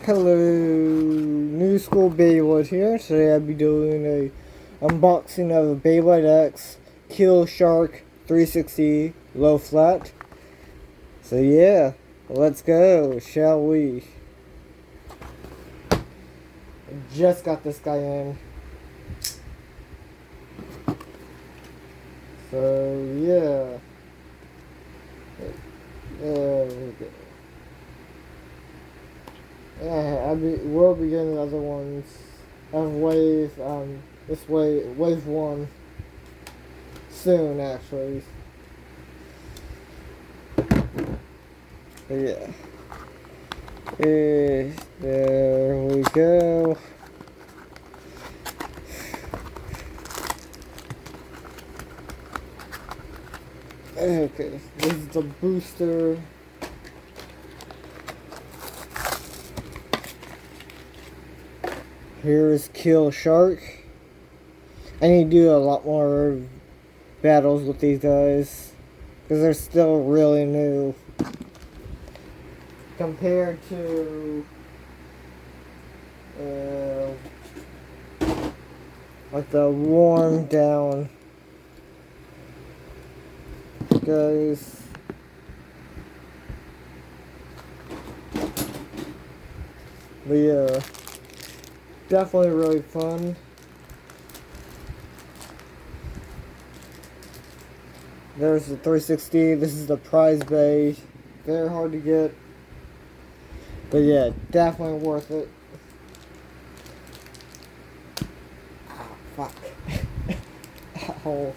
Hello, New School Beyblade here. Today I'll be doing a unboxing of a Beyblade X Keel Shark 360 low flat. So yeah, let's go, shall we? I just got this guy in. So yeah. We'll be getting other ones of wave, wave 1 soon, actually. But yeah. There we go. Okay, this is the booster. Here's Keel Shark. I need to do a lot more battles with these guys because they're still really new compared to like the warm down guys. But yeah, definitely really fun. There's the 360. This is the prize bay. Very hard to get. But yeah, definitely worth it. Oh, fuck. Ow.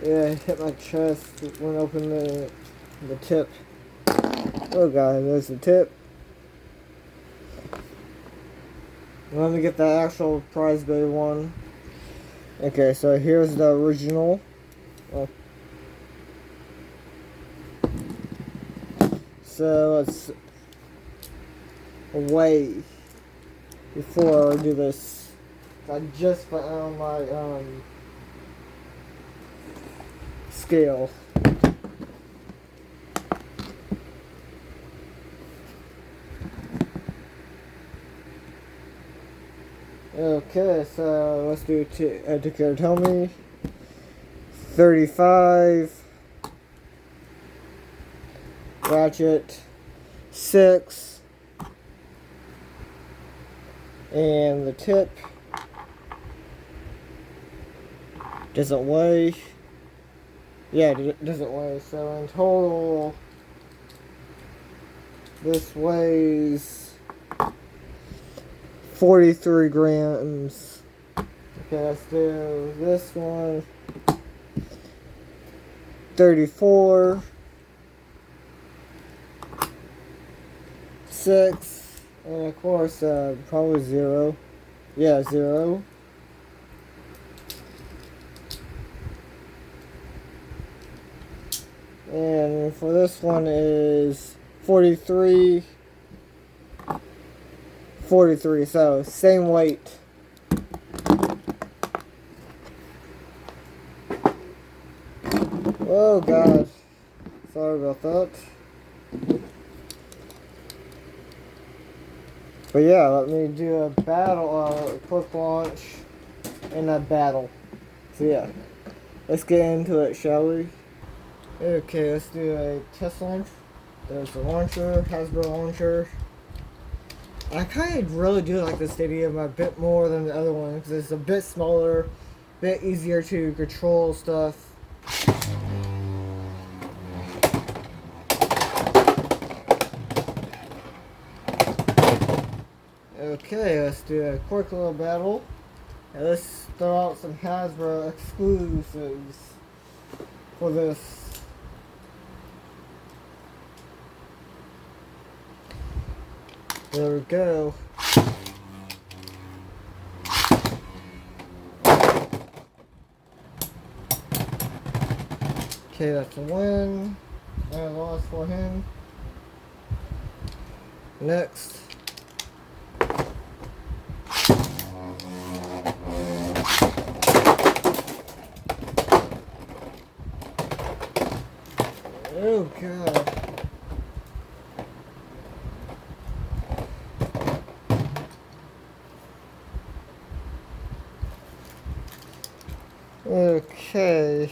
Yeah, it hit my chest when I opened the tip. Oh god, there's the tip. Let me get the actual prize bay one. Okay, so here's the original. So let's wait before I do this. I just found my scale. Okay, so let's do to tell me 35 ratchet 6 and the tip doesn't weigh. Yeah, it doesn't weigh. So in total this weighs 43 grams. Okay, let's do this one. 34 6 and of course probably 0. Yeah, 0. And for this one is 43, so same weight. Oh god, sorry about that. But yeah, let me do a battle, quick launch and a battle. So yeah, let's get into it, shall we? Okay, let's do a test launch. There's the launcher, Hasbro launcher. I kind of really do like this stadium a bit more than the other one because it's a bit smaller, bit easier to control stuff. Okay, let's do a quick little battle. And let's throw out some Hasbro exclusives for this. There we go. Okay, that's a win. And a loss for him. Next. Oh god. Okay.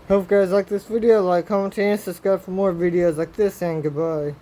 Hope you guys like this video. Like, comment, and subscribe for more videos like this, and goodbye.